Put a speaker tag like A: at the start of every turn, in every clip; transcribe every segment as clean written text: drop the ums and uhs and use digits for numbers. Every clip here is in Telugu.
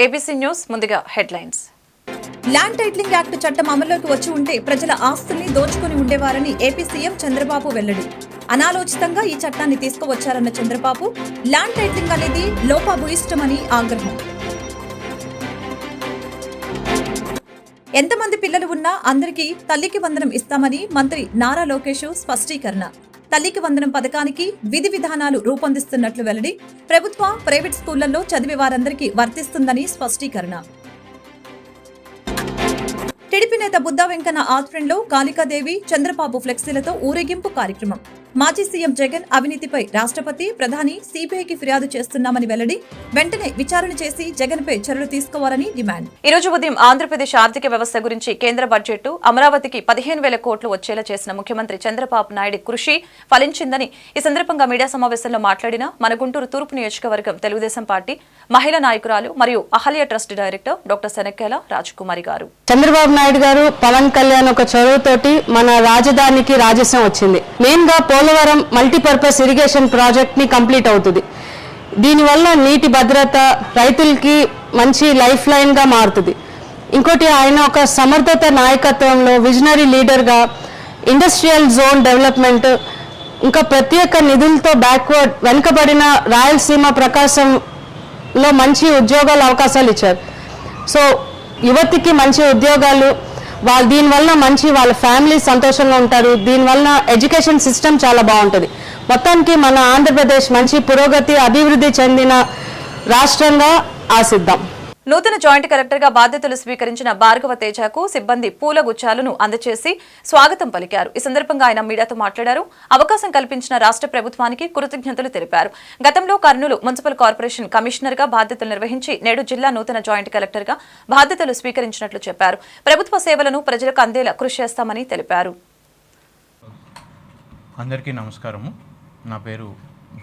A: ఏబీసీ న్యూస్ ముందుగా హెడ్లైన్స్.
B: ల్యాండ్ టైటిలింగ్ యాక్ట్ చట్టం అమల్లోకి వచ్చి ఉంటే ప్రజల ఆస్తుల్ని దోచుకుని ఉండేవారని ఏపీ సీఎం చంద్రబాబు వెల్లడి. అనాలోచితంగా ఈ చట్టాన్ని తీసుకువచ్చారన్న చంద్రబాబు, ల్యాండ్ టైటిలింగ్ అనేది లోపభూయిష్టమని ఆగ్రహం. ఎంతమంది పిల్లలు ఉన్నా అందరికీ తల్లికి వందనం ఇస్తామని మంత్రి నారా లోకేష్ స్పష్టీకరణ. తల్లికి వందనం పథకానికి విధి విధానాలు రూపొందిస్తున్నట్లు వెల్లడి. ప్రభుత్వ, ప్రైవేట్ స్కూళ్లలో చదివే వారందరికీ వర్తిస్తుందని స్పష్టీకరణ. టీడీపీ నేత బుద్దా వెంకన్న ఆధ్వర్యంలో కాళికాదేవి, చంద్రబాబు ఫ్లెక్సీలతో ఊరేగింపు కార్యక్రమం. మాజీ సీఎం జగన్ అవినీతిపై రాష్ట్రపతి, ప్రధాని, సిబిఐకి ఫిర్యాదు చేస్తున్నామని వెల్లడి. వెంటనే విచారణ చేసి జగన్ పై చర్యలు తీసుకోవాలని డిమాండ్.
A: ఈ రోజు ఉదయం ఆంధ్రప్రదేశ్ ఆర్థిక వ్యవస్థ గురించి కేంద్ర బడ్జెట్ అమరావతికి 15,000 కోట్లు వచ్చేలా చేసిన ముఖ్యమంత్రి చంద్రబాబు నాయుడు కృషి ఫలించిందని ఈ సందర్భంగా మీడియా సమావేశంలో మాట్లాడిన మన గుంటూరు తూర్పు నియోజకవర్గం తెలుగుదేశం పార్టీ మహిళా నాయకురాలు మరియు అహల్య ట్రస్ట్ డైరెక్టర్ డాక్టర్ శనక్కేల రాజకుమారి గారు.
C: చంద్రబాబు నాయుడు గారు, పవన్ కళ్యాణ్ ఒక చొరవతోటి మన రాజధానికి రాజస్వం వచ్చింది. మెయిన్ గా పోలవరం మల్టీపర్పస్ ఇరిగేషన్ ప్రాజెక్ట్ ని కంప్లీట్ అవుతుంది. దీనివల్ల నీటి భద్రత, రైతులకి మంచి లైఫ్ లైన్ గా మారుతుంది. ఇంకోటి, ఆయన ఒక సమర్థత నాయకత్వంలో విజనరీ లీడర్ గా ఇండస్ట్రియల్ జోన్ డెవలప్మెంట్, ఇంకా ప్రత్యేక నిధులతో బ్యాక్వర్డ్ వెనుకబడిన రాయలసీమ, ప్రకాశంలో మంచి ఉద్యోగాల అవకాశాలు ఇచ్చారు. సో యువతికి మంచి ఉద్యోగాలు, దీనివల్ల మంచి వాళ్ళ ఫ్యామిలీ సంతోషంగా ఉంటారు. దీనివల్ల ఎడ్యుకేషన్ సిస్టమ్ చాలా బాగుంటుంది. మొత్తానికి మన ఆంధ్రప్రదేశ్ మంచి పురోగతి, అభివృద్ధి చెందిన రాష్ట్రంగా ఆశిద్దాం.
A: నూతన జాయింట్ కలెక్టర్ గా బాధ్యతలు స్వీకరించిన భార్గవ తేజకు సిబ్బంది పూల గుచ్చాలను అందజేసి స్వాగతం పలికారు. ఈ సందర్భంగా ఆయన మీడియాతో మాట్లాడారు. అవకాశం కల్పించిన రాష్ట్ర ప్రభుత్వానికి కృతజ్ఞతలు తెలిపారు. గతంలో కర్నూలు మున్సిపల్ కార్పొరేషన్ కమిషనర్ గా బాధ్యతలు నిర్వహించి నేడు జిల్లా నూతన జాయింట్ కలెక్టర్ గా బాధ్యతలు స్వీకరించినట్లు చెప్పారు. ప్రభుత్వ సేవలను ప్రజలకు అందేలా కృషి చేస్తామని తెలిపారు.
D: అందరికీ నమస్కారము. నా పేరు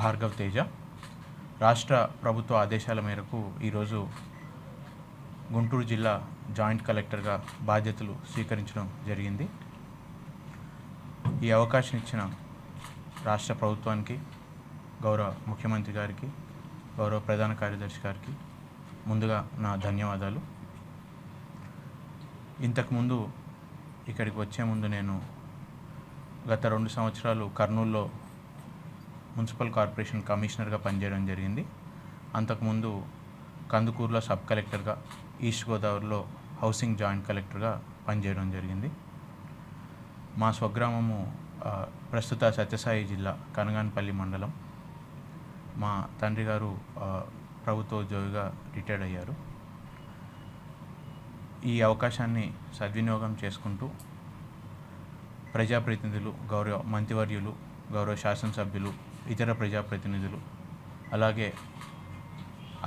D: భార్గవ తేజ. రాష్ట్ర ప్రభుత్వ ఆదేశాల మేరకు ఈరోజు గుంటూరు జిల్లా జాయింట్ కలెక్టర్గా బాధ్యతలు స్వీకరించడం జరిగింది. ఈ అవకాశం ఇచ్చిన రాష్ట్ర ప్రభుత్వానికి, గౌరవ ముఖ్యమంత్రి గారికి, గౌరవ ప్రధాన కార్యదర్శి గారికి ముందుగా నా ధన్యవాదాలు. ఇంతకుముందు ఇక్కడికి వచ్చే ముందు నేను గత 2 సంవత్సరాలు కర్నూలులో మున్సిపల్ కార్పొరేషన్ కమిషనర్గా పనిచేయడం జరిగింది. అంతకుముందు కందుకూరులో సబ్ కలెక్టర్గా, ఈస్ట్ గోదావరిలో హౌసింగ్ జాయింట్ కలెక్టర్గా పనిచేయడం జరిగింది. మా స్వగ్రామము ప్రస్తుత సత్యసాయి జిల్లా కనగానపల్లి మండలం. మా తండ్రి గారు ప్రభుత్వ ఉద్యోగిగా రిటైర్డ్ అయ్యారు. ఈ అవకాశాన్ని సద్వినియోగం చేసుకుంటూ ప్రజాప్రతినిధులు, గౌరవ మంత్రివర్యులు, గౌరవ శాసనసభ్యులు, ఇతర ప్రజాప్రతినిధులు, అలాగే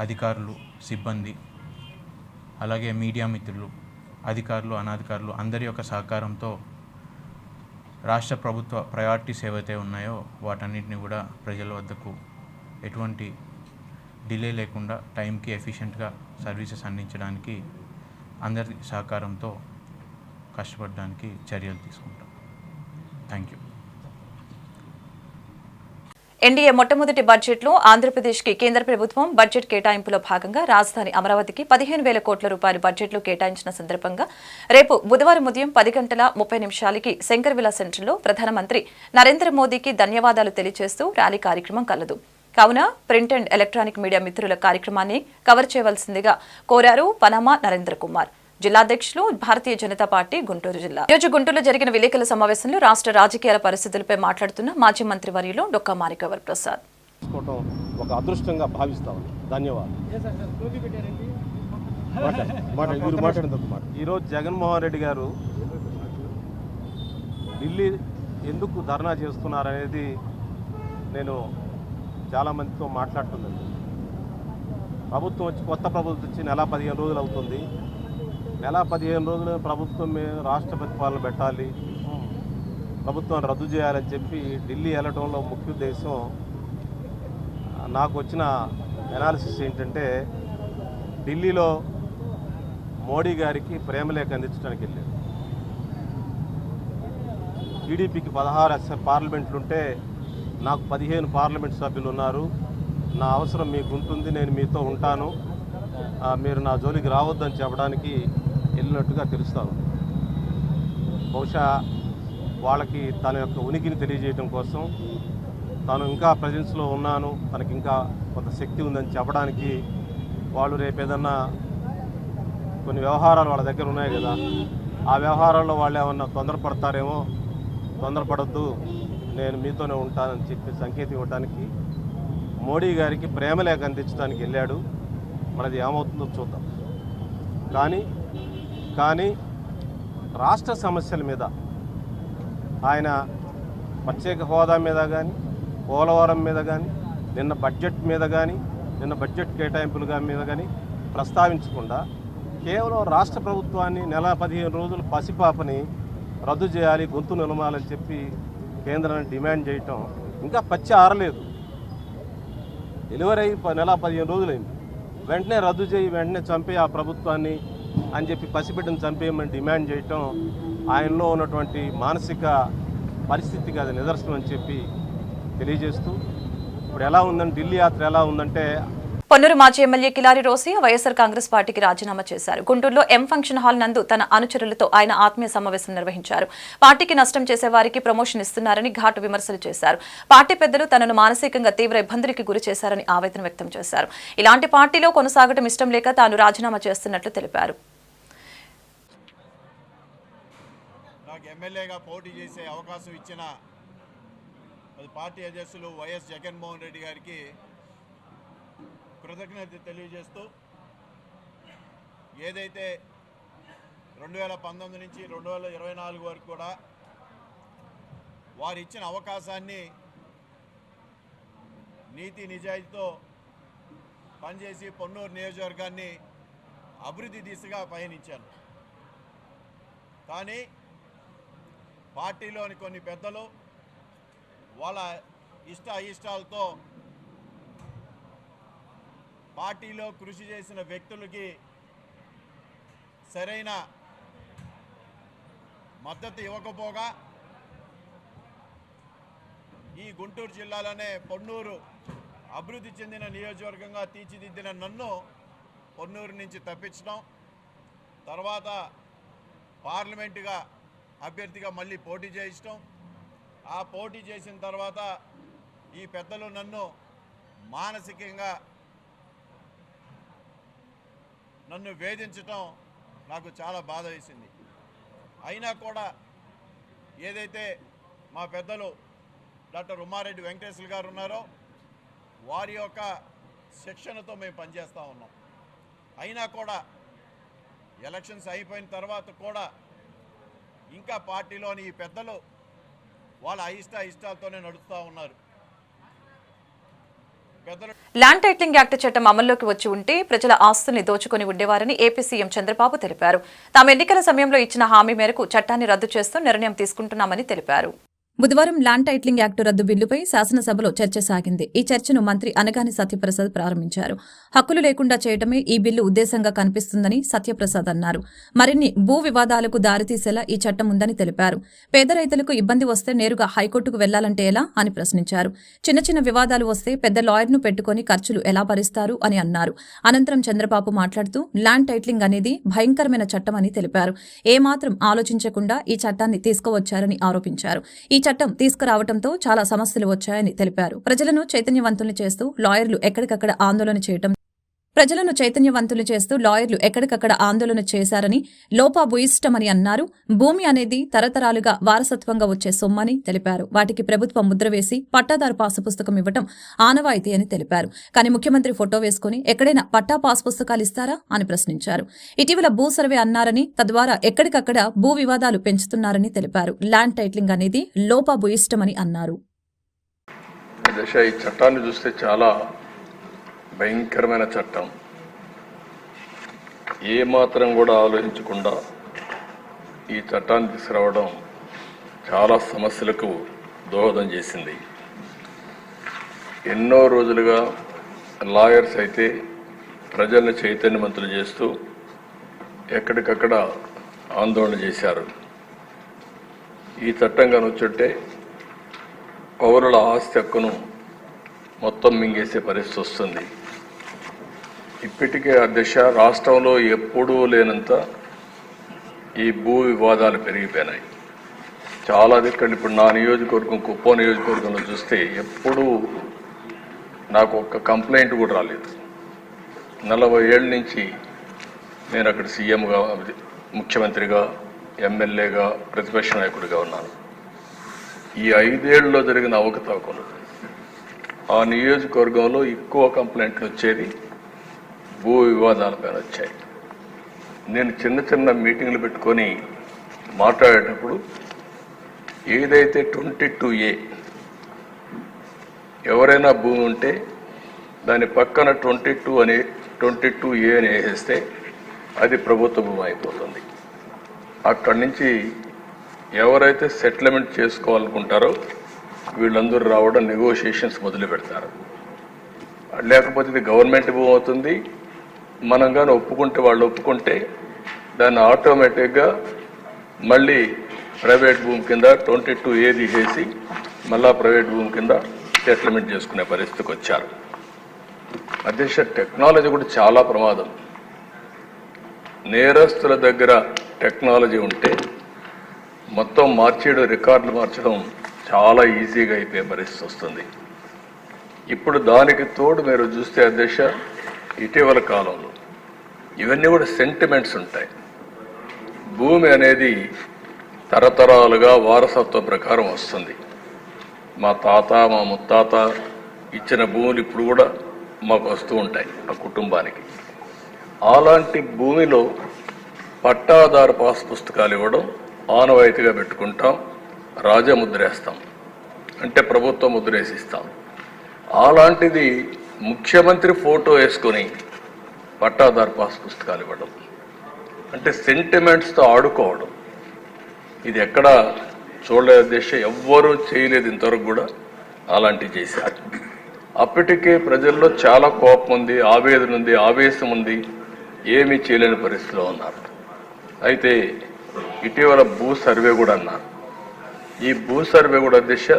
D: అధికారులు, సిబ్బంది, అలాగే మీడియా మిత్రులు, అధికారులు, అనధికారులు అందరి యొక్క సహకారంతో రాష్ట్ర ప్రభుత్వ ప్రయారిటీస్ ఏవైతే ఉన్నాయో వాటన్నిటిని కూడా ప్రజల వద్దకు ఎటువంటి డిలే లేకుండా టైంకి ఎఫిషియెంట్గా సర్వీసెస్ అందించడానికి అందరి సహకారంతో కష్టపడడానికి చర్యలు తీసుకుంటాం. Thank you.
A: ఎన్డీఏ మొట్టమొదటి బడ్జెట్లో ఆంధ్రప్రదేశ్కి కేంద్ర ప్రభుత్వం బడ్జెట్ కేటాయింపులో భాగంగా రాజధాని అమరావతికి 15,000 కోట్ల రూపాయలు బడ్జెట్లో కేటాయించిన సందర్భంగా రేపు బుధవారం ఉదయం 10:30 శంకర్విలా సెంటర్లో ప్రధానమంత్రి నరేంద్ర మోదీకి ధన్యవాదాలు తెలియజేస్తూ ర్యాలీ కార్యక్రమం కలదు. కావున ప్రింట్ అండ్ ఎలక్ట్రానిక్ మీడియా మిత్రుల కార్యక్రమాన్ని కవర్ చేయవలసిందిగా కోరారు పనామా నరేంద్ర కుమార్, జిల్లా అధ్యక్షులు భారతీయ జనతా పార్టీ గుంటూరు జిల్లా. ఈరోజు గుంటూరులో జరిగిన విలేకరుల సమావేశంలో రాష్ట్ర రాజకీయాల పరిస్థితులపై మాట్లాడుతున్న మాజీ మంత్రి వర్యులు డొక్కా మాణిక్యవర్ ప్రసాద్.
E: ఒక అదృష్టంగా భావిస్తాం. ధన్యవాదాలు. ఈరోజు జగన్మోహన్ రెడ్డి గారు ఢిల్లీ ఎందుకు ధర్నా చేస్తున్నారనేది నేను చాలామందితో మాట్లాడుతున్నాను. ప్రభుత్వం వచ్చి, కొత్త ప్రభుత్వం వచ్చి నెల 15 రోజులు అవుతుంది. నెల 15 రోజులు ప్రభుత్వం రాష్ట్ర ప్రతిపాదనలు పెట్టాలి, ప్రభుత్వం రద్దు చేయాలని చెప్పి ఢిల్లీ వెళ్ళడంలో ముఖ్య ఉద్దేశం, నాకు వచ్చిన ఎనాలిసిస్ ఏంటంటే, ఢిల్లీలో మోడీ గారికి ప్రేమలేఖ అందించడానికి వెళ్ళారు. టీడీపీకి 16 పార్లమెంట్లుంటే నాకు 15 పార్లమెంట్ సభ్యులు ఉన్నారు. నా అవసరం మీకు ఉంటుంది, నేను మీతో ఉంటాను, మీరు నా జోలికి రావద్దని చెప్పడానికి వెళ్ళినట్టుగా తెలుస్తాను. బహుశా వాళ్ళకి తన యొక్క ఉనికిని తెలియజేయడం కోసం, తాను ఇంకా ప్రజెన్స్లో ఉన్నాను, తనకి ఇంకా కొంత శక్తి ఉందని చెప్పడానికి వాళ్ళు రేపు ఏదన్నా కొన్ని వ్యవహారాలు వాళ్ళ దగ్గర ఉన్నాయి కదా, ఆ వ్యవహారాల్లో వాళ్ళు ఏమన్నా తొందరపడతారేమో, తొందరపడద్దు నేను మీతోనే ఉంటానని చెప్పి సంకేతం ఇవ్వడానికి మోడీ గారికి ప్రేమలేఖ అందించడానికి వెళ్ళాడు. మనది ఏమవుతుందో చూద్దాం. కానీ రాష్ట్ర సమస్యల మీద ఆయన ప్రత్యేక హోదా మీద కానీ, పోలవరం మీద కానీ, నిన్న బడ్జెట్ కేటాయింపుల మీద కానీ ప్రస్తావించకుండా కేవలం రాష్ట్ర ప్రభుత్వాన్ని నెల 15 రోజులు పసిపాపని రద్దు చేయాలి, గొంతు నిలమాలని చెప్పి కేంద్రాన్ని డిమాండ్ చేయటం ఇంకా పచ్చి ఆరలేదు. డెలివరీ అయ్యి నెల 15 రోజులైంది. వెంటనే రద్దు చేయి, వెంటనే చంపే ఆ ప్రభుత్వాన్ని అని చెప్పి పసిబిడ్డను చంపేయమని డిమాండ్ చేయటం ఆయనలో ఉన్నటువంటి మానసిక పరిస్థితికి అది నిదర్శనం అని చెప్పి తెలియజేస్తూ, ఇప్పుడు ఎలా ఉందంటే ఢిల్లీ యాత్ర ఎలా ఉందంటే,
A: పొన్నూరు మాజీ ఎమ్మెల్యే కిలారి రోసి వైఎస్ఆర్ కాంగ్రెస్ పార్టీకి రాజీనామా చేశారు. గుంటూరులో ఎం ఫంక్షన్ హాల్ నందు తన అనుచరులతో ఆయన ఆత్మీయ సమావేశం నిర్వహించారు. పార్టీకి నష్టం చేసే వారికి ప్రమోషన్ ఇస్తున్నారని ఘాటు విమర్శలు చేశారు. పార్టీ పెద్దలు తనను మానసికంగా తీవ్ర ఇబ్బందులకి గురి చేశారని ఆవేదన వ్యక్తం చేశారు. ఇలాంటి పార్టీలో కొనసాగడం ఇష్టం లేక తాను రాజీనామా చేస్తున్నట్లు తెలిపారు.
F: నాకు ఎమ్మెల్యేగా పోటీ చేసే అవకాశం ఇచ్చిన పార్టీ అధ్యక్షులు వైఎస్ జగన్మోహన్ రెడ్డి గారికి కృతజ్ఞత తెలియజేస్తూ, ఏదైతే 2019 నుంచి 2024 వరకు కూడా వారు ఇచ్చిన అవకాశాన్ని నీతి నిజాయితీతో పనిచేసి పొన్నూరు నియోజకవర్గాన్ని అభివృద్ధి దిశగా పయనించాను. కానీ పార్టీలోని కొన్ని పెద్దలు వాళ్ళ అయిష్టాలతో పార్టీలో కృషి చేసిన వ్యక్తులకి సరైన మద్దతు ఇవ్వకపోగా ఈ గుంటూరు జిల్లాలోనే పొన్నూరు అభివృద్ధి చెందిన నియోజకవర్గంగా తీర్చిదిద్దిన నన్ను పొన్నూరు నుంచి తప్పించడం, తర్వాత పార్లమెంటుగా అభ్యర్థిగా మళ్ళీ పోటీ చేయించడం, ఆ పోటీ చేసిన తర్వాత ఈ పెద్దలు నన్ను మానసికంగా నన్ను వేధించటం నాకు చాలా బాధ వేసింది. అయినా కూడా ఏదైతే మా పెద్దలు డాక్టర్ ఉమ్మారెడ్డి వెంకటేశ్వర గారు ఉన్నారో వారి యొక్క శిక్షణతో మేము పనిచేస్తూ ఉన్నాం. అయినా కూడా ఎలక్షన్స్ అయిపోయిన తర్వాత కూడా ఇంకా పార్టీలోని ఈ పెద్దలు వాళ్ళ ఇష్టాలతోనే నడుస్తూ ఉన్నారు.
A: ల్యాండ్ టైటిలింగ్ యాక్ట్ చట్టం అమల్లోకి వచ్చి ఉంటే ప్రజల ఆస్తుల్ని దోచుకొని ఉండేవారని ఏపీ సీఎం చంద్రబాబు తెలిపారు. తాము ఎన్నికల సమయంలో ఇచ్చిన హామీ మేరకు చట్టాన్ని రద్దు చేస్తూ నిర్ణయం తీసుకుంటున్నామని తెలిపారు.
B: బుధవారం ల్యాండ్ టైటిలింగ్ యాక్టు రద్దు బిల్లుపై శాసనసభలో చర్చ సాగింది. ఈ చర్చను మంత్రి అనగాని సత్యప్రసాద్ ప్రారంభించారు. హక్కులు లేకుండా చేయటమే ఈ బిల్లు ఉద్దేశంగా కనిపిస్తుందని సత్యప్రసాద్ అన్నారు. మరిన్ని భూ వివాదాలకు దారితీసేలా ఈ చట్టం ఉందని తెలిపారు. పేద రైతులకు ఇబ్బంది వస్తే నేరుగా హైకోర్టుకు వెళ్లాలంటే ఎలా అని ప్రశ్నించారు. చిన్న వివాదాలు వస్తే పెద్ద లాయర్ను పెట్టుకుని ఖర్చులు ఎలా భరిస్తారు అని అన్నారు. అనంతరం చంద్రబాబు మాట్లాడుతూ ల్యాండ్ టైటిలింగ్ అనేది భయంకరమైన చట్టమని తెలిపారు. ఏమాత్రం ఆలోచించకుండా ఈ చట్టాన్ని తీసుకువచ్చారని ఆరోపించారు. ఈ చట్టం తీసుకురావడంతో చాలా సమస్యలు వచ్చాయని తెలిపారు. ప్రజలను చైతన్యవంతులు చేస్తూ లాయర్లు ఎక్కడికక్కడ ఆందోళన చేశారని లోపాభూయిష్టమని అన్నారు. భూమి అనేది తరతరాలుగా వారసత్వంగా వచ్చే సొమ్మని తెలిపారు. వాటికి ప్రభుత్వం ముద్ర వేసి పట్టాదారు పాసు పుస్తకం ఇవ్వటం ఆనవాయితీ అని తెలిపారు. కానీ ముఖ్యమంత్రి ఫోటో వేసుకుని ఎక్కడైనా పట్టా పాసు పుస్తకాలు ఇస్తారా అని ప్రశ్నించారు. ఇటీవల భూ సర్వే అన్నారని తద్వారా ఎక్కడికక్కడ భూ వివాదాలు పెంచుతున్నారని తెలిపారు. ల్యాండ్ టైటిలింగ్ అనేది లోపాభూయిష్టమని అన్నారు.
G: ఈ చట్టాన్ని చూస్తే చాలా భయంకరమైన చట్టం. ఏమాత్రం కూడా ఆలోచించకుండా ఈ చట్టాన్ని తీసుకురావడం చాలా సమస్యలకు దోహదం చేసింది. ఎన్నో రోజులుగా లాయర్స్ అయితే ప్రజల్ని చైతన్యవంతులు చేస్తూ ఎక్కడికక్కడ ఆందోళన చేశారు. ఈ చట్టం కనుచుంటే పౌరుల ఆస్తి హక్కును మొత్తం మింగేసే పరిస్థితి వస్తుంది. ఇప్పటికే అధ్యక్ష రాష్ట్రంలో ఎప్పుడూ లేనంత ఈ భూ వివాదాలు పెరిగిపోయినాయి. చాలా దిక్కలు ఇప్పుడు నా నియోజకవర్గం కుప్పం నియోజకవర్గంలో చూస్తే ఎప్పుడూ నాకు ఒక్క కంప్లైంట్ కూడా రాలేదు. 40 ఏళ్ళ నుంచి నేను అక్కడ సీఎంగా, ముఖ్యమంత్రిగా, ఎమ్మెల్యేగా, ప్రతిపక్ష నాయకుడిగా ఉన్నాను. ఈ 5 ఏళ్లలో జరిగిన అవకతవకలు ఆ నియోజకవర్గంలో ఎక్కువ కంప్లైంట్లు వచ్చేది భూ వివాదాలపైన వచ్చాయి. నేను చిన్న చిన్న మీటింగ్లు పెట్టుకొని మాట్లాడేటప్పుడు ఏదైతే 22A ఎవరైనా భూమి ఉంటే దాని పక్కన 22A అని వేసేస్తే అది ప్రభుత్వ భూమి అయిపోతుంది. అక్కడి నుంచి ఎవరైతే సెటిల్మెంట్ చేసుకోవాలనుకుంటారో వీళ్ళందరూ రావడం, నెగోషియేషన్స్ మొదలు పెడతారు. లేకపోతే ఇది గవర్నమెంట్ భూమి అవుతుంది. మనం కానీ ఒప్పుకుంటే, వాళ్ళు ఒప్పుకుంటే దాన్ని ఆటోమేటిక్గా మళ్ళీ ప్రైవేట్ భూమి కింద 22A తీసేసి మళ్ళా ప్రైవేట్ భూమి కింద సెటిల్మెంట్ చేసుకునే పరిస్థితికి వచ్చారు. అధ్యక్ష, టెక్నాలజీ కూడా చాలా ప్రమాదం. నేరస్తుల దగ్గర టెక్నాలజీ ఉంటే మొత్తం మార్చేయడం, రికార్డులు మార్చడం చాలా ఈజీగా అయిపోయే పరిస్థితి వస్తుంది. ఇప్పుడు దానికి తోడు మీరు చూస్తే అధ్యక్ష, ఇటీవల కాలంలో ఇవన్నీ కూడా సెంటిమెంట్స్ ఉంటాయి. భూమి అనేది తరతరాలుగా వారసత్వ ప్రకారం వస్తుంది. మా తాత, మా ముత్తాత ఇచ్చిన భూములు ఇప్పుడు కూడా మాకు వస్తూ ఉంటాయి ఆ కుటుంబానికి. అలాంటి భూమిలో పట్టాదారు పాస్ పుస్తకాలు ఇవ్వడం ఆనవాయితీగా పెట్టుకుంటాం, రాజముద్రేస్తాం, అంటే ప్రభుత్వ ముద్రేసిస్తాం. అలాంటిది ముఖ్యమంత్రి ఫోటో వేసుకొని పట్టాదారు పాస్ పుస్తకాలు ఇవ్వడం అంటే సెంటిమెంట్స్తో ఆడుకోవడం. ఇది ఎక్కడ చూడలేదు అధ్యక్ష, ఎవ్వరూ చేయలేదు ఇంతవరకు కూడా. అలాంటివి చేశారు. అప్పటికే ప్రజల్లో చాలా కోపం ఉంది, ఆవేదన ఉంది, ఆవేశం ఉంది, ఏమీ చేయలేని పరిస్థితిలో ఉన్నారు. అయితే ఇటీవల భూ సర్వే కూడా అన్నారు. ఈ భూ సర్వే కూడా అధ్యక్ష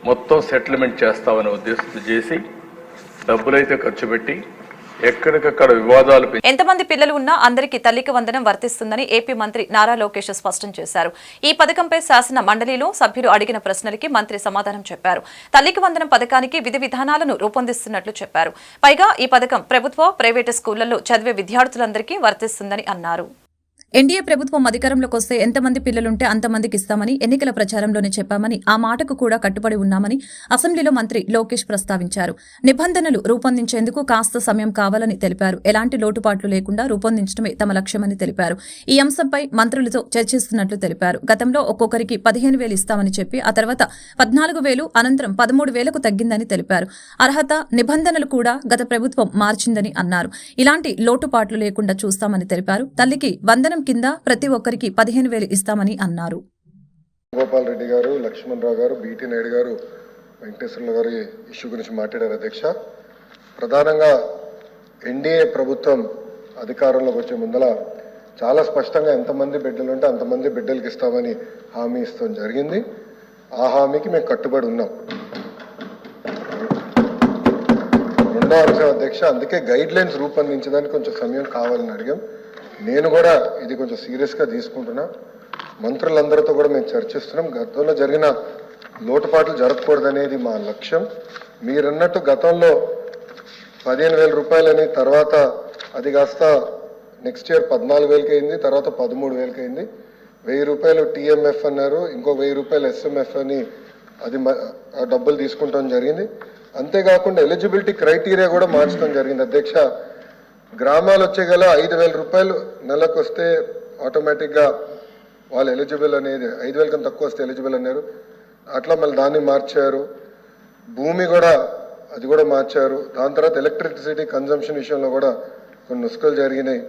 G: మొత్తం సెటిల్మెంట్ చేస్తామనే ఉద్దేశంతో చేసి డబ్బులైతే ఖర్చు పెట్టి ఎక్కడికక్కడ వివాదాలు.
A: ఎంతమంది పిల్లలు ఉన్నా అందరికీ తల్లికి వందనం వర్తిస్తుందని ఏపీ మంత్రి నారా లోకేష్ స్పష్టం చేశారు. ఈ పథకంపై శాసన మండలిలో సభ్యులు అడిగిన ప్రశ్నలకి మంత్రి సమాధానం చెప్పారు. తల్లికి వందనం పథకానికి విధి విధానాలను రూపొందిస్తున్నట్లు చెప్పారు. పైగా ఈ పథకం ప్రభుత్వ, ప్రైవేటు స్కూళ్లలో చదివే విద్యార్థులందరికీ వర్తిస్తుందని అన్నారు.
B: ఎన్డీఏ ప్రభుత్వం అధికారంలోకి వస్తే ఎంతమంది పిల్లలుంటే అంతమందికి ఇస్తామని ఎన్నికల ప్రచారంలోనే చెప్పామని, ఆ మాటకు కూడా కట్టుబడి ఉన్నామని అసెంబ్లీలో మంత్రి లోకేష్ ప్రస్తావించారు. నిబంధనలు రూపొందించేందుకు కాస్త సమయం కావాలని తెలిపారు. ఎలాంటి లోటుపాట్లు లేకుండా రూపొందించడమే తమ లక్ష్యమని తెలిపారు. ఈ అంశంపై మంత్రులతో చర్చిస్తున్నట్లు తెలిపారు. గతంలో ఒక్కొక్కరికి 15,000 ఇస్తామని చెప్పి ఆ తర్వాత 14,000, అనంతరం 13,000కు తగ్గిందని తెలిపారు. అర్హత నిబంధనలు కూడా గత ప్రభుత్వం మార్చిందని అన్నారు. ఇలాంటి లోటుపాట్లు లేకుండా చూస్తామని తెలిపారు. తల్లికి వందనం కింద ప్రతి ఒక్కరికి 15,000 ఇస్తామని అన్నారు.
H: గోపాల్ రెడ్డి గారు, లక్ష్మణ్ రావు గారు, బీటీ నాయుడు గారు, వెంకటేశ్వర్ల గారు ఇష్యూ గురించి మాట్లాడారు. అధ్యక్ష, ప్రధానంగా ఎన్డీఏ ప్రభుత్వం అధికారంలోకి వచ్చే ముందల చాలా స్పష్టంగా ఎంతమంది బిడ్డలు ఉంటే అంతమంది బిడ్డలకి ఇస్తామని హామీ ఇస్తాం జరిగింది. ఆ హామీకి మేము కట్టుబడి ఉన్నాం. రెండో అంశం అధ్యక్ష, అందుకే గైడ్ లైన్స్ రూపొందించడానికి కొంచెం సమయం కావాలని అడిగాం. నేను కూడా ఇది కొంచెం సీరియస్గా తీసుకుంటున్నా. మంత్రులందరితో కూడా మేము చర్చిస్తున్నాం. గతంలో జరిగిన లోటుపాట్లు జరగకూడదనేది మా లక్ష్యం. మీరన్నట్టు గతంలో 15,000 రూపాయలని, తర్వాత అది కాస్త నెక్స్ట్ ఇయర్ 14,000కి అయింది, తర్వాత 13,000కి అయింది. 1,000 రూపాయలు టీఎంఎఫ్ అన్నారు, ఇంకో 1,000 రూపాయలు ఎస్ఎంఎఫ్ అని అది డబ్బులు తీసుకుంటాం జరిగింది. అంతేకాకుండా ఎలిజిబిలిటీ క్రైటీరియా కూడా మార్చడం జరిగింది. అధ్యక్ష, గ్రామాలు వచ్చే గల 5,000 రూపాయలు నెలకు వస్తే ఆటోమేటిక్గా వాళ్ళు ఎలిజిబుల్ అనేది, 5,000 కన్నా తక్కువ వస్తే ఎలిజిబుల్ అన్నారు. అట్లా మళ్ళీ దాన్ని మార్చారు. భూమి కూడా అది కూడా మార్చారు. దాని తర్వాత ఎలక్ట్రిసిటీ కన్జంప్షన్ విషయంలో కూడా కొన్ని నుసుకలు జరిగినాయి.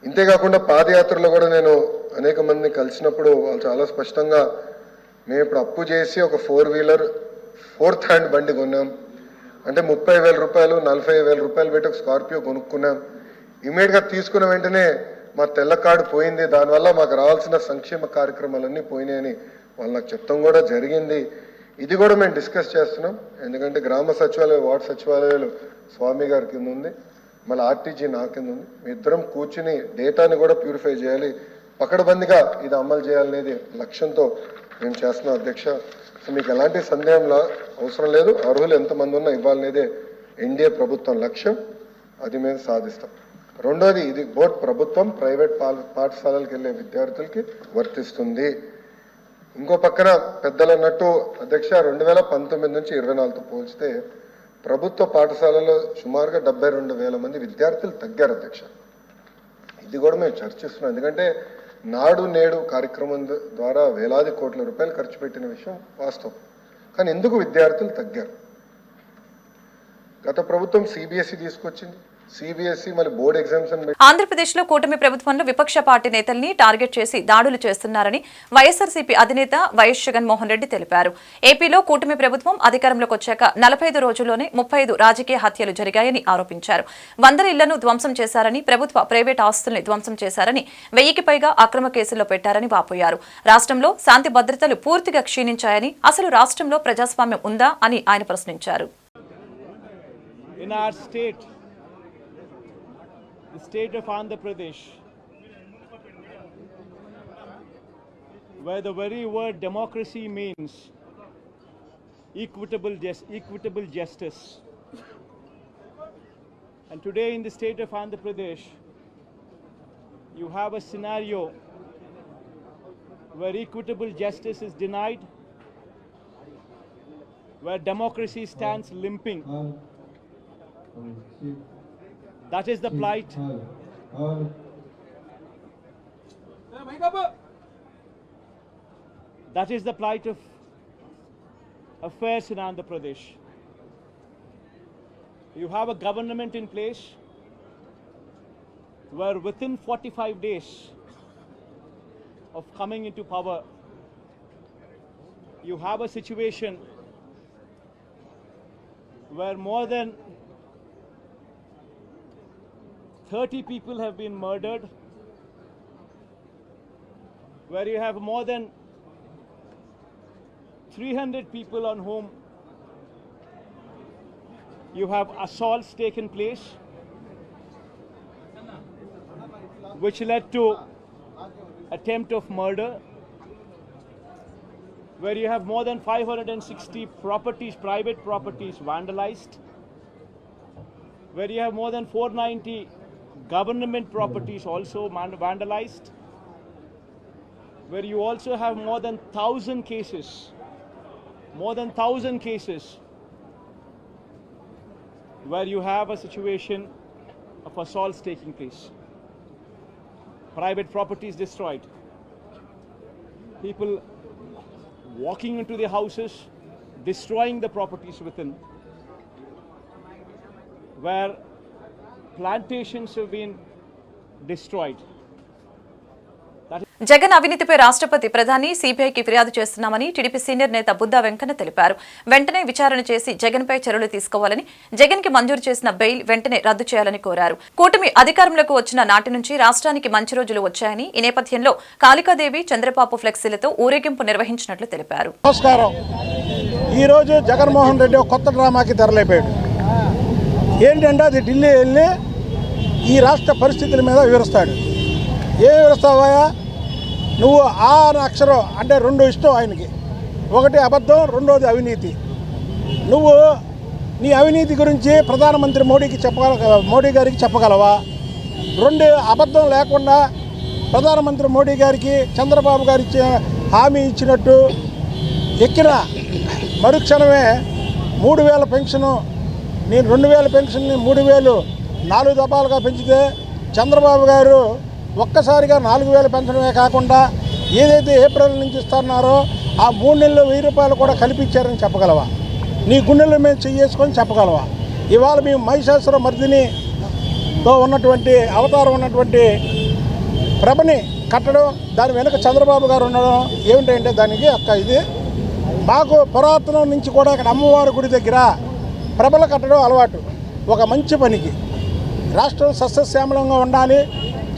H: ఇంతేకాకుండా పాదయాత్రలో కూడా నేను అనేక మందిని కలిసినప్పుడు వాళ్ళు చాలా స్పష్టంగా, మేము ఇప్పుడు అప్పు చేసి ఒక 4-వీలర్ 4th హ్యాండ్ బండి కొన్నాం అంటే 30,000 రూపాయలు, 40,000 రూపాయలు పెట్టి ఒక స్కార్పియో కొనుక్కున్నాం. ఇమీడియట్గా తీసుకున్న వెంటనే మా తెల్ల కార్డు పోయింది, దానివల్ల మాకు రావాల్సిన సంక్షేమ కార్యక్రమాలన్నీ పోయినాయని వాళ్ళు నాకు చెప్తాం కూడా జరిగింది. ఇది కూడా మేము డిస్కస్ చేస్తున్నాం. ఎందుకంటే గ్రామ సచివాలయం, వార్డు సచివాలయాలు స్వామి గారి కింద ఉంది. మళ్ళీ ఆర్టీజీ నా కింద ఉంది. మీ ఇద్దరం కూర్చుని డేటాని కూడా ప్యూరిఫై చేయాలి, పకడ్బందీగా ఇది అమలు చేయాలనేది లక్ష్యంతో మేము చేస్తున్నాం అధ్యక్ష. సో మీకు ఎలాంటి సందేహంలా అవసరం లేదు. అర్హులు ఎంతమంది ఉన్నా ఇవ్వాలనేదే ఎన్డీఏ ప్రభుత్వం లక్ష్యం, అది మేము సాధిస్తాం. రెండోది, ఇది బోత్ ప్రభుత్వం ప్రైవేట్ పాఠశాలలకు వెళ్ళే విద్యార్థులకి వర్తిస్తుంది. ఇంకో పక్కన పెద్దలు అన్నట్టు అధ్యక్ష 2019 నుంచి 24తో పోల్చితే ప్రభుత్వ పాఠశాలలో సుమారుగా 72,000 మంది విద్యార్థులు తగ్గారు అధ్యక్ష. ఇది కూడా మేము చర్చిస్తున్నాం. ఎందుకంటే నాడు నేడు కార్యక్రమం ద్వారా వేలాది కోట్ల రూపాయలు ఖర్చు పెట్టిన విషయం వాస్తవం. కానీ ఎందుకు విద్యార్థులు తగ్గారు? గత ప్రభుత్వం సిబిఎస్ఈ తీసుకొచ్చింది, సిబిఎస్ఈ మళ్ళీ బోర్డు ఎగ్జామ్స్.
A: ఆంధ్రప్రదేశ్లో కూటమి ప్రభుత్వంలో విపక్ష పార్టీ నేతల్ని టార్గెట్ చేసి దాడులు చేస్తున్నారని వైఎస్ఆర్సీపీ అధినేత వైఎస్ జగన్మోహన్ రెడ్డి తెలిపారు. ఏపీలో కూటమి ప్రభుత్వం అధికారంలోకి వచ్చాక 45 రోజుల్లోనే 35 రాజకీయ హత్యలు జరిగాయని ఆరోపించారు. 100 ఇళ్లను ధ్వంసం చేశారని, ప్రభుత్వ ప్రైవేట్ ఆస్తుల్ని ధ్వంసం చేశారని, 1000కి పైగా అక్రమ కేసుల్లో పెట్టారని వాపోయారు. రాష్ట్రంలో శాంతి భద్రతలు పూర్తిగా క్షీణించాయని, అసలు రాష్ట్రంలో ప్రజాస్వామ్యం ఉందా అని ఆయన ప్రశ్నించారు.
I: The state of Andhra Pradesh, where the very word democracy means equitable justice. And today in the state of Andhra Pradesh, you have a scenario where equitable justice is denied, where democracy stands limping. That is the plight. That is the plight of affairs in Andhra Pradesh. You have a government in place where within 45 days of coming into power, you have a situation where more than 30 people have been murdered, where you have more than 300 people on whom you have assaults taken place, which led to attempt of murder, where you have more than 560 properties, private properties vandalized, where you have more than 490 government properties also vandalized, where you also have more than 1,000 cases, where you have a situation of assaults taking place, private properties destroyed, people walking into the houses, destroying the properties within, where plantations have been destroyed.
A: Jagan అవినీతిపై రాష్ట్రపతి, ప్రధాని, సిబిఐకి ఫిర్యాదు చేస్తున్నామని టీడీపీ సీనియర్ నేత బుద్దా వెంకన్న తెలిపారు. వెంటనే విచారణ చేసి జగన్పై చర్యలు తీసుకోవాలని, జగన్కి మంజూరు చేసిన బెయిల్ వెంటనే రద్దు చేయాలని కోరారు. కూటమి అధికారంలోకి వచ్చిన నాటి నుంచి రాష్ట్రానికి మంచి రోజులు వచ్చాయని, ఈ నేపథ్యంలో కాళికాదేవి, చంద్రబాబు ఫ్లెక్సీలతో ఊరేగింపు నిర్వహించినట్లు తెలిపారు.
J: నమస్కారం. ఈరోజు జగన్మోహన్ రెడ్డి ఒక కొత్త డ్రామాకి తెరలేపాడు. ఏంటంటే అది ఢిల్లీ వెళ్ళి ఈ రాష్ట్ర పరిస్థితుల మీద వివరిస్తాడు. ఏం వివరిస్తావా? నువ్వు ఆ అక్షరం అంటే 2 ఇష్టం ఆయనకి. ఒకటి అబద్ధం, రెండోది అవినీతి. నువ్వు నీ అవినీతి గురించి ప్రధానమంత్రి మోడీ గారికి చెప్పగలవా? 2 అబద్ధం లేకుండా ప్రధానమంత్రి మోడీ గారికి చంద్రబాబు గారు హామీ ఇచ్చినట్టు ఎక్కిన మరుక్షణమే 3,000 పెన్షను, నేను 2,000 పెన్షన్ని 3,000 4 దఫాలుగా పెంచితే చంద్రబాబు గారు ఒక్కసారిగా 4,000 పెంచడమే కాకుండా ఏదైతే ఏప్రిల్ నుంచి ఇస్తున్నారో ఆ 3 నెలలు 1,000 రూపాయలు కూడా కల్పించారని చెప్పగలవా? నీ గుండెల్లో మేము చేసుకొని చెప్పగలవా? ఇవాళ మేము మహిషాసుర మర్దినితో ఉన్నటువంటి అవతారం ఉన్నటువంటి ప్రభని కట్టడం, దాని వెనుక చంద్రబాబు గారు ఉండడం ఏమిటంటే దానికి ఇది మాకు పురాతనం నుంచి కూడా ఇక్కడ అమ్మవారి గుడి దగ్గర ప్రభలు కట్టడం అలవాటు. ఒక మంచి పనికి రాష్ట్రం సస్యశ్యామలంగా ఉండాలి,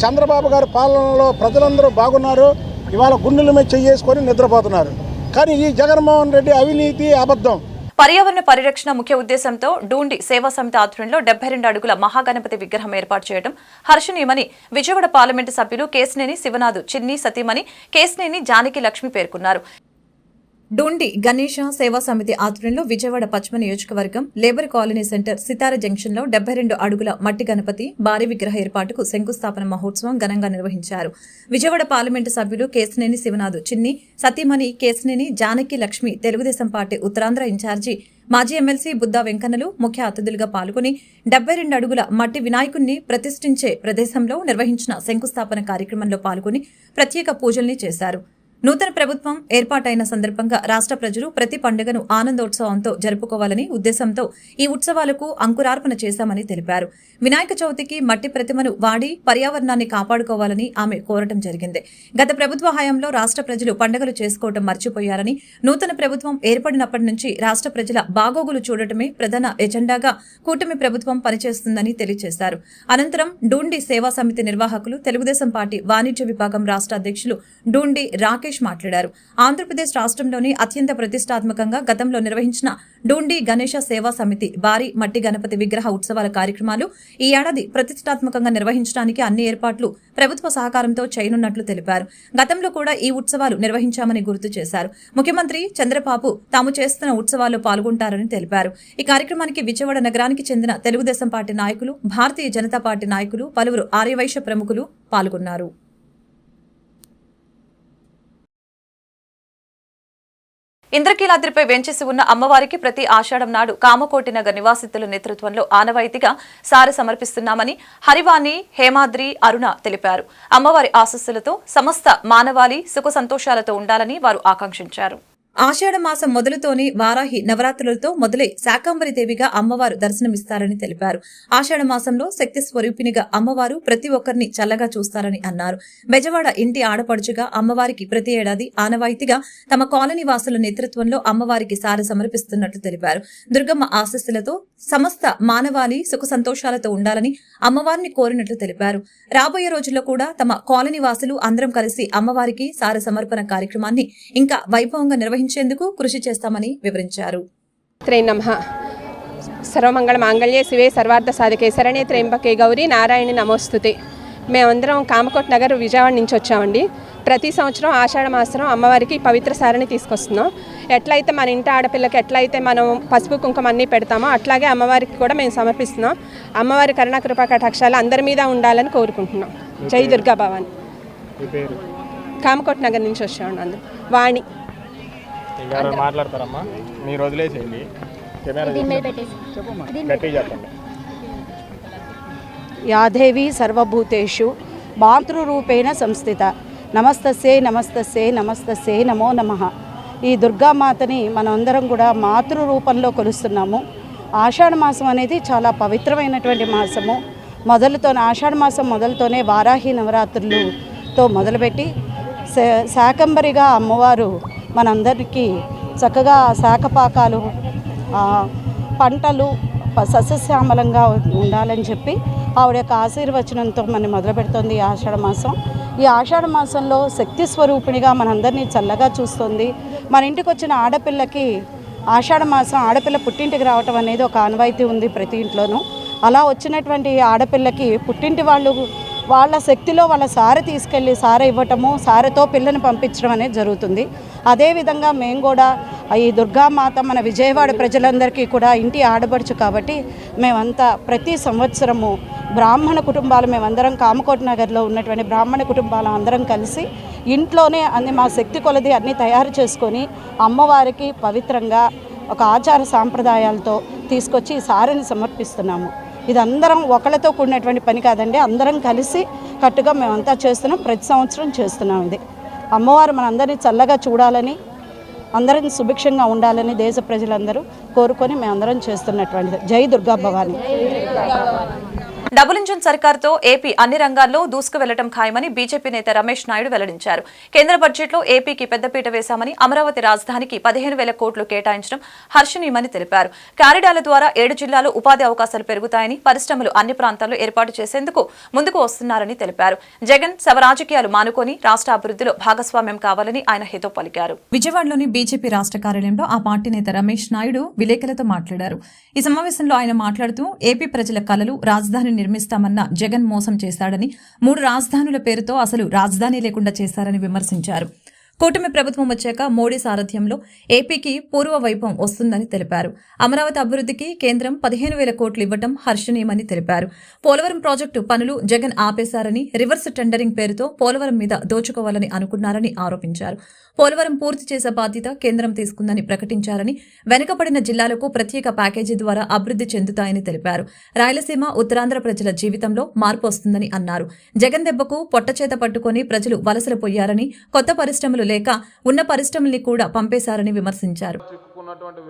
J: చంద్రబాబు గారి పాలనలో ప్రజలందరూ బాగున్నారు, ఇవాళ గుండెల మీద చేసుకొని నిద్రపోతున్నారు. కానీ ఈ జగన్మోహన్ రెడ్డి అవినీతి, అబద్ధం
A: పర్యావరణ పరిరక్షణ ముఖ్య ఉద్దేశంతో డూండి సేవా సమితి ఆధ్వర్యంలో 72 అడుగుల మహాగణపతి విగ్రహం ఏర్పాటు చేయడం హర్షణీయమని విజయవాడ పార్లమెంటు సభ్యులు కేశినేని శివనాథ్ చిన్ని సతీమణి కేశినేని జానకి లక్ష్మి పేర్కొన్నారు.
B: డూండి గణేష సేవా సమితి ఆధ్వర్యంలో విజయవాడ పశ్చిమ నియోజకవర్గం labour colony centre Sitara junction లో 72 అడుగుల మట్టి గణపతి భారీ విగ్రహ ఏర్పాటుకు శంకుస్థాపన మహోత్సవం ఘనంగా నిర్వహించారు. విజయవాడ పార్లమెంటు సభ్యులు కేశినేని శివనాథ్ చిన్ని సతీమణి కేశినేని జానకి లక్ష్మి తెలుగుదేశం పార్టీ ఉత్తరాంధ్ర ఇన్ఛార్జి మాజీ ఎమ్మెల్సీ బుద్దా వెంకన్నలు ముఖ్య అతిథులుగా పాల్గొని 72 అడుగుల మట్టి వినాయకుణ్ణి ప్రతిష్ఠించే ప్రదేశంలో నిర్వహించిన శంకుస్థాపన కార్యక్రమంలో పాల్గొని ప్రత్యేక పూజల్ని చేశారు. నూతన ప్రభుత్వం ఏర్పాటైన సందర్భంగా రాష్ట్ర ప్రజలు ప్రతి పండుగను ఆనందోత్సవంతో జరుపుకోవాలని ఉద్దేశంతో ఈ ఉత్సవాలకు అంకురార్పణ చేశామని తెలిపారు. వినాయక చవితికి మట్టి ప్రతిమను వాడి పర్యావరణాన్ని కాపాడుకోవాలని ఆమె కోరటం జరిగింది. గత ప్రభుత్వ హయాంలో రాష్ట్ర ప్రజలు పండుగలు చేసుకోవడం మర్చిపోయారని నూతన ప్రభుత్వం ఏర్పడినప్పటి నుంచి రాష్ట్ర ప్రజల బాగోగులు చూడటమే ప్రధాన ఎజెండాగా కూటమి ప్రభుత్వం పనిచేస్తుందని తెలియజేశారు. అనంతరం డూండి సేవా సమితి నిర్వాహకులు తెలుగుదేశం పార్టీ వాణిజ్య విభాగం రాష్ట్ర అధ్యక్షులు డూండి రాకేష్ మాట్లాడారు. ఆంధ్రప్రదేశ్ రాష్ట్రంలోని అత్యంత ప్రతిష్టాత్మకంగా గతంలో నిర్వహించిన డూండి గణేష సేవా సమితి భారీ మట్టి గణపతి విగ్రహ ఉత్సవాల కార్యక్రమాలు ఈ ఏడాది ప్రతిష్టాత్మకంగా నిర్వహించడానికి అన్ని ఏర్పాట్లు ప్రభుత్వ సహకారంతో చేయనున్నట్లు తెలిపారు. గతంలో కూడా ఈ ఉత్సవాలు నిర్వహించామని గుర్తు చేశారు. ముఖ్యమంత్రి చంద్రబాబు తాము చేస్తున్న ఉత్సవాల్లో పాల్గొంటారని తెలిపారు. ఈ కార్యక్రమానికి విజయవాడ నగరానికి చెందిన తెలుగుదేశం పార్టీ నాయకులు, భారతీయ జనతా పార్టీ నాయకులు, పలువురు ఆర్యవైశ్య ప్రముఖులు పాల్గొన్నారు.
A: ఇంద్రకీలాద్రిపై వెంచేసి ఉన్న అమ్మవారికి ప్రతి ఆషాఢం నాడు కామకోటి నగర్ నివాసితుల నేతృత్వంలో ఆనవాయితీగా సారె సమర్పిస్తున్నామని హరివాణి హేమాద్రి అరుణ తెలిపారు. అమ్మవారి ఆశీస్సులతో సమస్త మానవాళి సుఖ సంతోషాలతో ఉండాలని వారు ఆకాంక్షించారు.
B: ఆషాఢ మాసం మొదలుతోనే వారాహి నవరాత్రులతో మొదలై శాకంబరి దేవిగా అమ్మవారు దర్శనమిస్తారని తెలిపారు. ఆషాఢ మాసంలో శక్తి స్వరూపిణిగా అమ్మవారు ప్రతి ఒక్కరిని చల్లగా చూస్తారని అన్నారు. బెజవాడ ఇంటి ఆడపడుచుగా అమ్మవారికి ప్రతి ఏడాది ఆనవాయితీగా తమ కాలనీ వాసుల నేతృత్వంలో అమ్మవారికి సారె సమర్పిస్తున్నట్లు తెలిపారు. దుర్గమ్మ ఆశీస్సులతో సమస్త మానవాళి సుఖ సంతోషాలతో ఉండాలని అమ్మవారిని కోరినట్లు తెలిపారు. రాబోయే రోజుల్లో కూడా తమ కాలనీ వాసులు అందరం కలిసి అమ్మవారికి సారె సమర్పణ కార్యక్రమాన్ని ఇంకా వైభవంగా నిర్వహించేందుకు కృషి చేస్తామని వివరించారు.
K: సర్వమంగళ మాంగళ్యే శివే సర్వార్థ సాధికే శరణ్యే త్రయంబకే గౌరీ నారాయణి నమోస్తుతే. మేమందరం కామకోటి నగర్ విజయవాడ నుంచి వచ్చామండి. ప్రతి సంవత్సరం ఆషాఢ మాసం అమ్మవారికి పవిత్ర సారిని తీసుకొస్తున్నాం. ఎట్లయితే మన ఇంటి ఆడపిల్లకి ఎట్లయితే మనం పసుపు కుంకుమ అన్నీ పెడతామో అట్లాగే అమ్మవారికి కూడా మేము సమర్పిస్తున్నాం. అమ్మవారి కరుణాకృపా కటాక్షాలు అందరి మీద ఉండాలని కోరుకుంటున్నాం. జై దుర్గా భవాని. కామకోటి నగర్ నుంచి వచ్చామండి. అందరూ వాణి
J: మాట్లాడతారమ్మా, మీరు వదిలేసేయండి.
L: యాదేవి సర్వభూతేషు మాతృరూపేణ సంస్థిత నమస్తస్యై నమస్తస్యై నమస్తస్యై నమో నమః. ఈ దుర్గామాతని మనమందరం కూడా మాతృరూపంలో కొలుస్తున్నాము. ఆషాఢ మాసం అనేది చాలా పవిత్రమైనటువంటి మాసము. ఆషాఢ మాసం మొదలుతోనే వారాహి నవరాత్రులతో మొదలుపెట్టి శాకంబరిగా అమ్మవారు మనందరికీ చక్కగా శాఖపాకాలు పంటలు సస్యశ్యామలంగా ఉండాలని చెప్పి ఆవిడ యొక్క ఆశీర్వచనంతో మనం మొదలు పెడుతుంది ఈ ఆషాఢ మాసం. ఈ ఆషాఢ మాసంలో శక్తి స్వరూపిణిగా మనందరినీ చల్లగా చూస్తుంది. మన ఇంటికి వచ్చిన ఆడపిల్లకి ఆషాఢ మాసం ఆడపిల్ల పుట్టింటికి రావటం అనేది ఒక ఆనవాయితీ ఉంది ప్రతి ఇంట్లోనూ. అలా వచ్చినటువంటి ఆడపిల్లకి పుట్టింటి వాళ్ళ శక్తిలో వాళ్ళ సారె తీసుకెళ్ళి సారె ఇవ్వటము, సారెతో పిల్లని పంపించడం అనేది జరుగుతుంది. అదేవిధంగా మేము కూడా ఈ దుర్గామాత మన విజయవాడ ప్రజలందరికీ కూడా ఇంటి ఆడపడుచు కాబట్టి మేమంతా ప్రతి సంవత్సరము బ్రాహ్మణ కుటుంబాలు మేమందరం కామకోటి నగర్లో ఉన్నటువంటి బ్రాహ్మణ కుటుంబాలు అందరం కలిసి ఇంట్లోనే అన్ని మా శక్తి కొలది అన్నీ తయారు చేసుకొని అమ్మవారికి పవిత్రంగా ఒక ఆచార సాంప్రదాయాలతో తీసుకొచ్చి ఈ సారెని సమర్పిస్తున్నాము. ఇది అందరం ఒకళ్ళతో కూడినటువంటి పని కాదండి, అందరం కలిసి కట్టుగా మేమంతా చేస్తున్నాం. ప్రతి సంవత్సరం చేస్తున్నాం. ఇది అమ్మవారు మనందరినీ చల్లగా చూడాలని, అందరిని సుభిక్షంగా ఉండాలని దేశ ప్రజలందరూ కోరుకొని మేమందరం చేస్తున్నటువంటిది. జై దుర్గా భవాని.
A: డబుల్ ఇంజన్ సర్కార్తో ఏపీ అన్ని రంగాల్లో దూసుకు వెళ్లడం ఖాయమని బీజేపీ నేత రమేష్ నాయుడు వెల్లడించారు. కేంద్ర బడ్జెట్లో ఏపీకి పెద్దపీట వేశామని, అమరావతి రాజధానికి 15,000 కోట్లు కేటాయించడం హర్షణీయమని తెలిపారు. కారిడార్ల ద్వారా 7 జిల్లాల్లో ఉపాధి అవకాశాలు పెరుగుతాయని, పరిశ్రమలు అన్ని ప్రాంతాల్లో ఏర్పాటు చేసేందుకు ముందుకు వస్తున్నారని తెలిపారు. జగన్ శవరాజకీయాలు మానుకొని రాష్ట్ర అభివృద్ధిలో భాగస్వామ్యం కావాలని ఆయన హితవు పలికారు.
B: విజయవాడలోని బీజేపీ రాష్ట్ర కార్యాలయంలో ఆ పార్టీ నేత రమేష్ నాయుడు విలేకరులతో మాట్లాడారు. ఈ సమావేశంలో ఆయన మాట్లాడుతూ ఏపీ ప్రజల కలలు రాజధాని నిర్మిస్తామన్న జగన్ మోసం చేశాడని, 3 రాజధానుల పేరుతో అసలు రాజధాని లేకుండా చేశారని విమర్శించారు. కూటమి ప్రభుత్వం వచ్చాక మోడీ సారథ్యంలో ఏపీకి పూర్వ వైభవం వస్తుందని తెలిపారు. అమరావతి అభివృద్ధికి కేంద్రం 15,000 కోట్లు ఇవ్వడం హర్షణీయమని తెలిపారు. పోలవరం ప్రాజెక్టు పనులు జగన్ ఆపేశారని, రివర్స్ టెండరింగ్ పేరుతో పోలవరం మీద దోచుకోవాలని అనుకున్నారని ఆరోపించారు. పోలవరం పూర్తి చేసే బాధ్యత కేంద్రం తీసుకుందని ప్రకటించారని, వెనుకబడిన జిల్లాలకు ప్రత్యేక ప్యాకేజీ ద్వారా అభివృద్ధి చెందుతాయని తెలిపారు. రాయలసీమ, ఉత్తరాంధ్ర ప్రజల జీవితంలో మార్పు వస్తుందని అన్నారు. జగన్ దెబ్బకు పొట్టచేత పట్టుకుని ప్రజలు వలసలు పోయారని, కొత్త పరిశ్రమలు లేక ఉన్న పరిశ్రమల్ని కూడా పంపేశారని విమర్శించారు.
E: చిక్కుకున్నటువంటి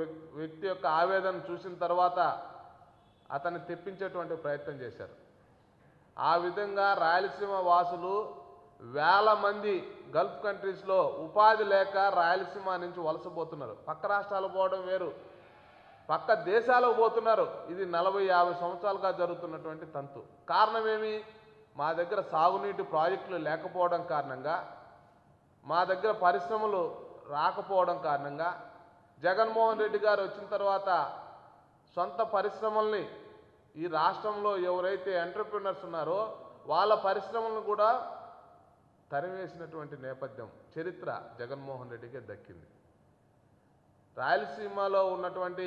E: వ్యక్తి యొక్క ఆవేదన చూసిన తర్వాత అతన్ని తెప్పించేటువంటి ప్రయత్నం చేశారు. ఆ విధంగా రాయలసీమ వాసులు వేల మంది గల్ఫ్ కంట్రీస్లో ఉపాధి లేక రాయలసీమ నుంచి వలసపోతున్నారు. పక్క రాష్ట్రాలకు పోవడం వేరు, పక్క దేశాలకు పోతున్నారు. ఇది 40-50 సంవత్సరాలుగా జరుగుతున్నటువంటి తంతు. కారణమేమి? మా దగ్గర సాగునీటి ప్రాజెక్టులు లేకపోవడం కారణంగా, మా దగ్గర పరిశ్రమలు రాకపోవడం కారణంగా, జగన్మోహన్ రెడ్డి గారు వచ్చిన తర్వాత సొంత పరిశ్రమల్ని ఈ రాష్ట్రంలో ఎవరైతే ఎంటర్‌ప్రెన్యూర్స్ ఉన్నారో వాళ్ళ పరిశ్రమలను కూడా తరివేసినటువంటి నేపథ్యం, చరిత్ర జగన్మోహన్ రెడ్డికే దక్కింది. రాయలసీమలో ఉన్నటువంటి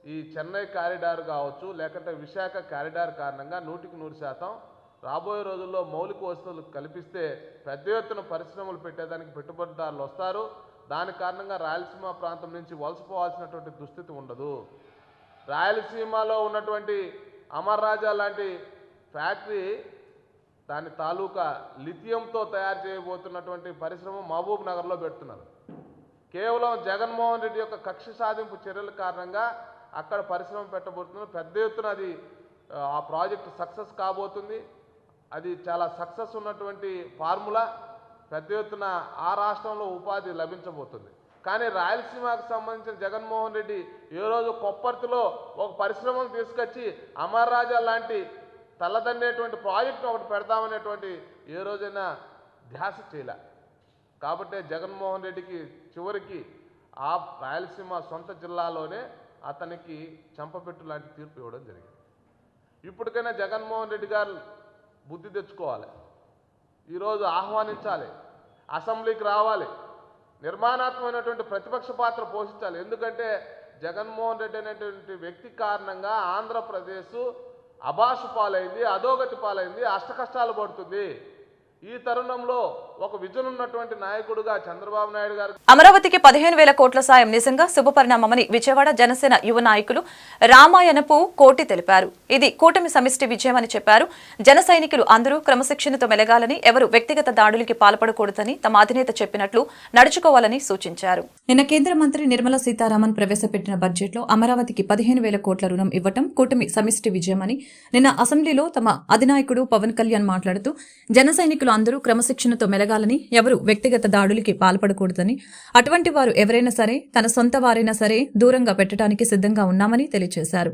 E: ఈ చెన్నై కారిడార్ కావచ్చు, లేకుంటే విశాఖ కారిడార్ కారణంగా 100% రాబోయే రోజుల్లో మౌలిక వసతులు కల్పిస్తే పెద్ద ఎత్తున పరిశ్రమలు పెట్టేదానికి పెట్టుబడిదారులు వస్తారు. దాని కారణంగా రాయలసీమ ప్రాంతం నుంచి వలసపోవాల్సినటువంటి దుస్థితి ఉండదు. రాయలసీమలో ఉన్నటువంటి అమర్ రాజా లాంటి ఫ్యాక్టరీ, దాని తాలూకా లిథియంతో తయారు చేయబోతున్నటువంటి పరిశ్రమ మహబూబ్ నగర్లో పెడుతున్నారు. కేవలం జగన్మోహన్ రెడ్డి యొక్క కక్ష సాధింపు చర్యల కారణంగా అక్కడ పరిశ్రమ పెట్టబోతున్నారు. పెద్ద ఎత్తున అది ఆ ప్రాజెక్టు సక్సెస్ కాబోతుంది. అది చాలా సక్సెస్ ఉన్నటువంటి ఫార్ములా. పెద్ద ఎత్తున ఆ రాష్ట్రంలో ఉపాధి లభించబోతుంది. కానీ రాయలసీమకు సంబంధించిన జగన్మోహన్ రెడ్డి ఏ రోజు కొప్పర్తిలో ఒక పరిశ్రమను తీసుకొచ్చి అమర్ రాజా లాంటి తల్లదన్నేటువంటి ప్రాజెక్టును ఒకటి పెడతామనేటువంటి ఏ రోజైనా ధ్యాస చేయలే. కాబట్టి జగన్మోహన్ రెడ్డికి చివరికి ఆ రాయలసీమ సొంత జిల్లాలోనే అతనికి చంపపెట్టు లాంటి తీర్పు ఇవ్వడం జరిగింది. ఇప్పటికైనా జగన్మోహన్ రెడ్డి గారు బుద్ధి తెచ్చుకోవాలి. ఈరోజు ఆహ్వానించాలి, అసెంబ్లీకి రావాలి, నిర్మాణాత్మకమైనటువంటి ప్రతిపక్ష పాత్ర పోషించాలి. ఎందుకంటే జగన్మోహన్ రెడ్డి అనేటువంటి వ్యక్తి కారణంగా ఆంధ్రప్రదేశ్ అభాసు పాలైంది, అధోగతి పాలైంది, అష్టకష్టాలు పడుతుంది. ఈ తరుణంలో ఒక విజన్ ఉన్నటువంటి నాయకుడుగా చంద్రబాబు నాయుడు గారు
A: అమరావతికి 15,000 కోట్ల సాయం నిజంగా శుభపరిణామమని విజయవాడ జనసేన యువ నాయకులు రామాయణపు కోటి తెలిపారు. ఇది కూటమి సమిష్టి విజయమని చెప్పారు. జన సైనికులు అందరూ క్రమశిక్షణతో మెలగాలని, ఎవరు వ్యక్తిగత దాడులకి పాల్పడకూడదని తమ అధినేత చెప్పినట్లు నడుచుకోవాలని సూచించారు.
B: నిన్న కేంద్ర మంత్రి నిర్మలా సీతారామన్ ప్రవేశపెట్టిన బడ్జెట్లో అమరావతికి 15,000 కోట్ల రుణం ఇవ్వటం కూటమి సమిష్టి విజయమని నిన్న అసెంబ్లీలో తమ అధినాయకుడు పవన్ కళ్యాణ్ మాట్లాడుతూ, జన సైనికులు అందరూ క్రమశిక్షణతో మెలగాలని, ఎవరు వ్యక్తిగత దాడులకి పాల్పడకూడదని, అటువంటి వారు ఎవరైనా సరే తన సొంత వారైనా సరే దూరంగా పెట్టడానికి సిద్ధంగా ఉన్నామని తెలియజేశారు.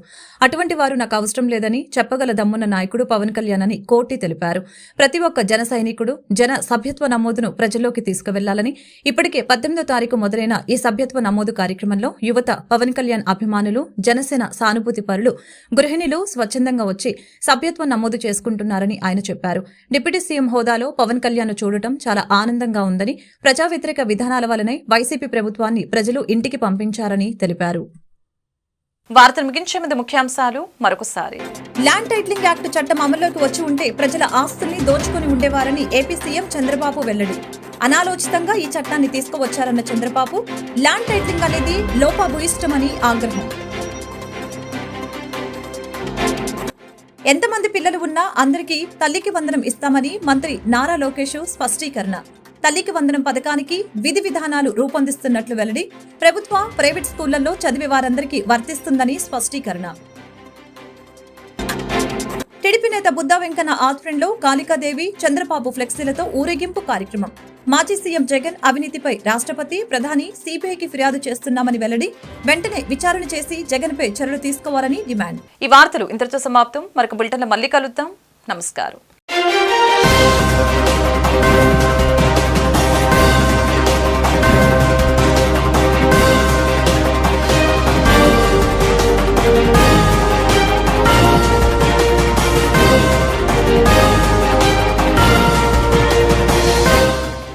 B: అటువంటి వారు నాకు అవసరం లేదని చెప్పగల దమ్మున్న నాయకుడు పవన్ కళ్యాణ్ అని కోటి తెలిపారు. ప్రతి ఒక్క జన సైనికుడు జన సభ్యత్వ నమోదును ప్రజల్లోకి తీసుకువెళ్లాలని, ఇప్పటికే 18వ తారీఖు మొదలైన ఈ సభ్యత్వ నమోదు కార్యక్రమంలో యువత, పవన్ కళ్యాణ్ అభిమానులు, జనసేన సానుభూతి పరులు, గృహిణులు స్వచ్ఛందంగా వచ్చి సభ్యత్వం నమోదు చేసుకుంటున్నారని ఆయన చెప్పారు. డిప్యూటీ సీఎం హోదాలో పవన్ కళ్యాణ్ చూడటం చాలా ఆనందంగా ఉందని, ప్రజా వ్యతిరేక విధానాల వల్లనే వైసీపీ ప్రభుత్వాన్ని ప్రజలు ఇంటికి పంపించారని తెలిపారు.
A: వార్తలు ముగించే ముందు ముఖ్యాంశాలు మరొకసారి.
B: ల్యాండ్ టైటిలింగ్ యాక్ట్ చట్టం అమల్లోకి వచ్చి ఉంటే ప్రజల ఆస్తుల్ని దోచుకుని ఉండేవారని ఏపీ సీఎం చంద్రబాబు వెల్లడి. అనాలోచితంగా ఈ చట్టాన్ని తీసుకువచ్చారన్న చంద్రబాబు, ల్యాండ్ టైటిలింగ్ అనేది లోపభూయిష్టమని ఆగ్రహం. ఎంతమంది పిల్లలు ఉన్నా అందరికీ తల్లికి వందనం ఇస్తామని మంత్రి నారా లోకేష్ స్పష్టీకరణ. తల్లికి వందనం పథకానికి విధి విధానాలు రూపొందిస్తున్నట్లు వెల్లడి. ప్రభుత్వ, ప్రైవేట్ స్కూళ్లలో చదివే వారందరికీ వర్తిస్తుందని స్పష్టీకరణ. టీడీపీ నేత బుద్దా వెంకన్న ఆధ్వర్యంలో కాళికాదేవి చంద్రబాబు ఫ్లెక్సీలతో ఊరేగింపు కార్యక్రమం. మాజీ సీఎం జగన్ అవినీతిపై రాష్ట్రపతి, ప్రధాని, సిబిఐకి ఫిర్యాదు చేస్తున్నామని వెల్లడి. వెంటనే విచారణ చేసి జగన్పై చర్యలు తీసుకోవాలని డిమాండ్.
A: ఈ వార్తలు ఇంతటితో సమాప్తం. మరొక బులెటిన్లో మళ్ళీ కలుద్దాం. నమస్కారం.